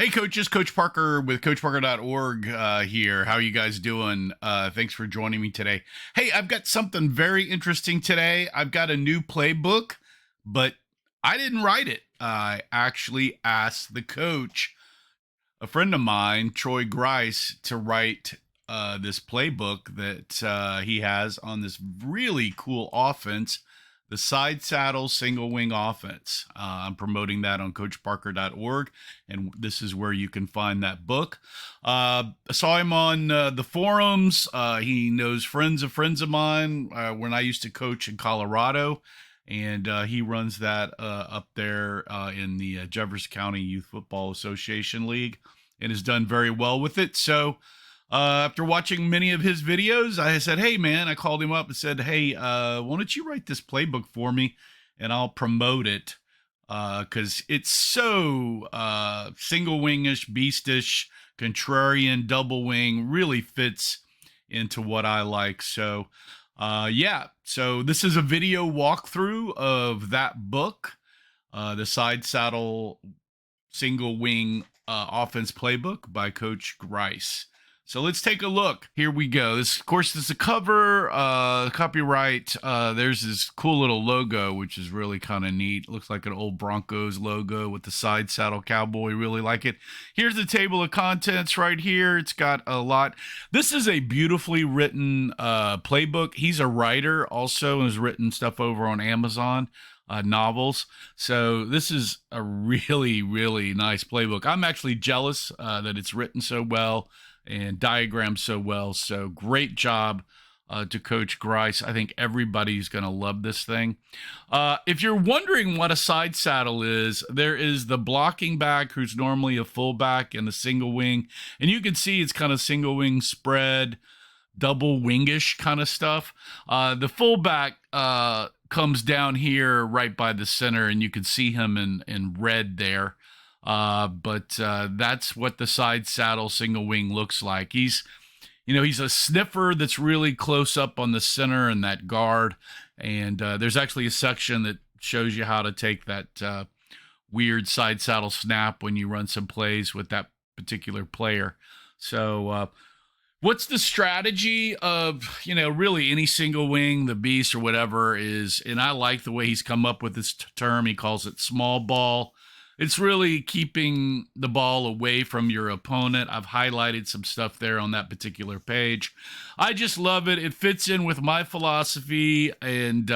Hey, coaches, Coach Parker with CoachParker.org here. How are you guys doing? Thanks for joining me today. Hey, I've got something very interesting today. I've got a new playbook, but I didn't write it. I actually asked the coach, a friend of mine, Troy Grice, to write this playbook that he has on this really cool offense, the Sidesaddle Single Wing offense. I'm promoting that on CoachParker.org, and this is where you can find that book. I saw him on the forums. He knows friends of mine when I used to coach in Colorado, and he runs that up there in the Jefferson County Youth Football Association League, and has done very well with it. So after watching many of his videos, I said, hey, man, I called him up and said, hey, why don't you write this playbook for me and I'll promote it because it's so single wingish, beastish, contrarian, double wing, really fits into what I like. So, yeah, so this is a video walkthrough of that book, the Sidesaddle Single Wing Offense Playbook by Coach Grice. So let's take a look. Here we go. This, of course, this is a cover, copyright. There's this cool little logo, which is really kind of neat. Looks like an old Broncos logo with the side saddle cowboy. Really like it. Here's the table of contents right here. It's got a lot. This is a beautifully written playbook. He's a writer also and has written stuff over on Amazon. Novels. So this is a really, really nice playbook. I'm actually jealous that it's written so well and diagrammed so well. So great job to Coach Grice. I think everybody's going to love this thing. If you're wondering what a side saddle is, there is the blocking back who's normally a fullback and the single wing. And you can see it's kind of single wing spread, double wingish kind of stuff. The fullback comes down here right by the center, and you can see him in red there. But that's what the side saddle single wing looks like. He's a sniffer that's really close up on the center and that guard. And there's actually a section that shows you how to take that weird side saddle snap when you run some plays with that particular player. So, what's the strategy of, really any single wing, the beast or whatever is, and I like the way he's come up with this term. He calls it small ball. It's really keeping the ball away from your opponent. I've highlighted some stuff there on that particular page. I just love it. It fits in with my philosophy, and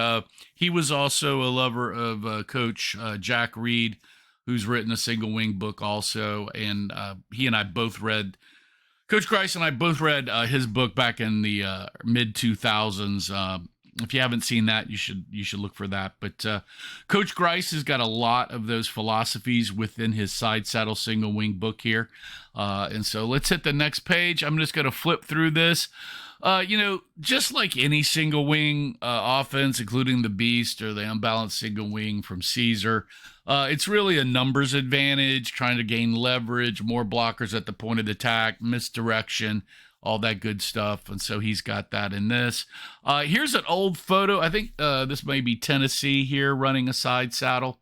he was also a lover of Coach Jack Reed, who's written a single wing book also, and he and I both read Coach Grice and I both read his book back in the mid 2000s. If you haven't seen that, you should look for that. But Coach Grice has got a lot of those philosophies within his side saddle single wing book here. And so let's hit the next page. I'm just going to flip through this. Just like any single wing offense, including the beast or the unbalanced single wing from Caesar, it's really a numbers advantage, trying to gain leverage, more blockers at the point of attack, misdirection, all that good stuff. And so he's got that in this. Here's an old photo. I think this may be Tennessee here running a side saddle.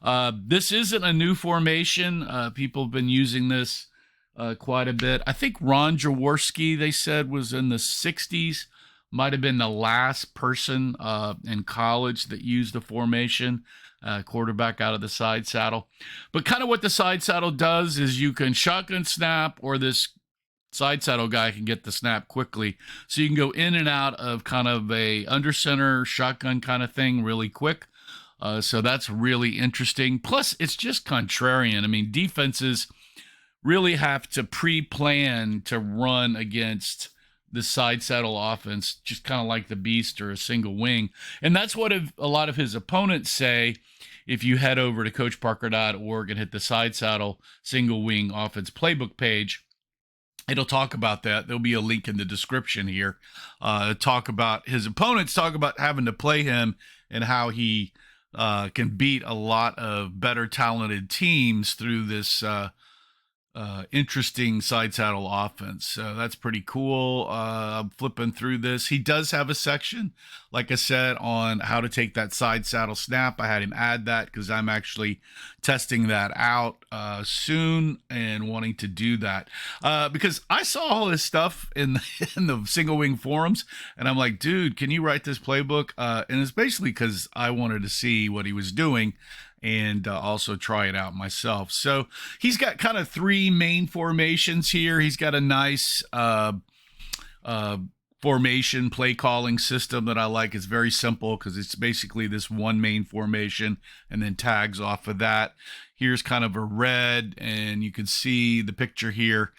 This isn't a new formation. People have been using this quite a bit. I think Ron Jaworski, they said, was in the 60s. Might have been the last person in college that used the formation, quarterback out of the side saddle. But kind of what the side saddle does is you can shotgun snap, or this side saddle guy can get the snap quickly. So you can go in and out of kind of a under center shotgun kind of thing really quick. So that's really interesting. Plus, it's just contrarian. I mean, defenses really have to pre-plan to run against the side saddle offense, just kind of like the beast or a single wing. And that's what a lot of his opponents say. If you head over to CoachParker.org and hit the side saddle single wing offense playbook page, it'll talk about that. There'll be a link in the description here. Talk about his opponents, talk about having to play him and how he can beat a lot of better talented teams through this interesting side saddle offense. So that's pretty cool. I'm flipping through this. He does have a section, like I said, on how to take that side saddle snap. I had him add that because I'm actually testing that out soon and wanting to do that because I saw all this stuff in in the single wing forums, and I'm like, dude, can you write this playbook? And it's basically because I wanted to see what he was doing and also try it out myself. So he's got kind of three main formations here. He's got a nice formation play calling system that I like. It's very simple because it's basically this one main formation and then tags off of that. Here's kind of a red, and you can see the picture here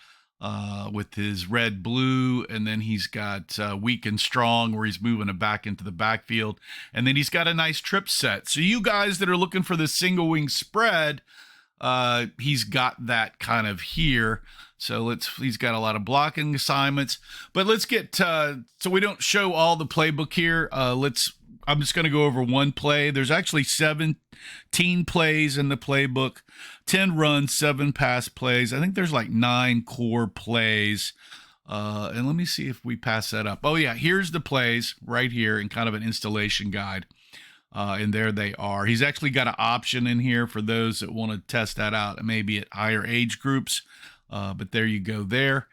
with his red blue, and then he's got weak and strong where he's moving it back into the backfield, and then he's got a nice trip set. So you guys that are looking for the single wing spread, he's got that kind of here. So he's got a lot of blocking assignments, but let's get so we don't show all the playbook here. I'm just going to go over one play. There's actually 17 plays in the playbook, 10 runs, 7 pass plays. I think there's like 9 core plays. And let me see if we pass that up. Oh, yeah, here's the plays right here in kind of an installation guide. And there they are. He's actually got an option in here for those that want to test that out, maybe at higher age groups. But there you go there.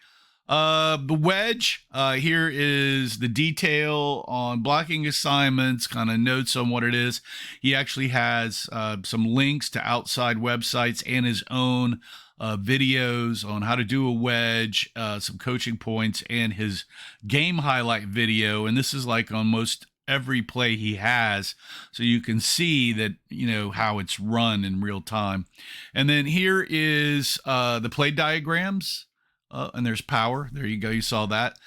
The wedge, here is the detail on blocking assignments, kind of notes on what it is. He actually has some links to outside websites and his own videos on how to do a wedge, some coaching points, and his game highlight video. And this is like on most every play he has, so you can see that, you know, how it's run in real time. And then here is the play diagrams. And there's power. There you go. You saw that.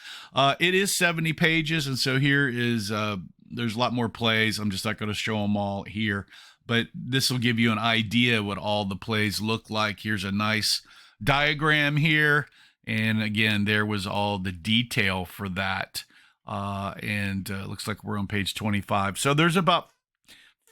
It is 70 pages. And so here is, there's a lot more plays. I'm just not going to show them all here, but this will give you an idea what all the plays look like. Here's a nice diagram here. And again, there was all the detail for that. And looks like we're on page 25. So there's about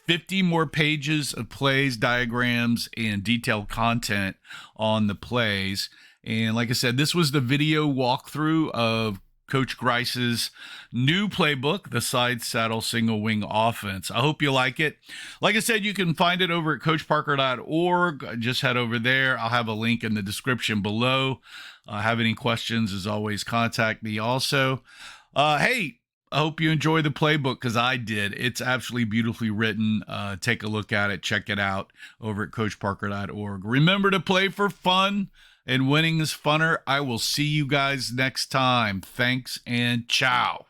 50 more pages of plays, diagrams, and detailed content on the plays. And like I said, this was the video walkthrough of Coach Grice's new playbook, the Sidesaddle Single Wing Offense. I hope you like it. Like I said, you can find it over at coachparker.org. Just head over there. I'll have a link in the description below. Have any questions, as always, contact me also. Hey, I hope you enjoy the playbook because I did. It's absolutely beautifully written. Take a look at it. Check it out over at coachparker.org. Remember to play for fun. And winning is funner. I will see you guys next time. Thanks and ciao.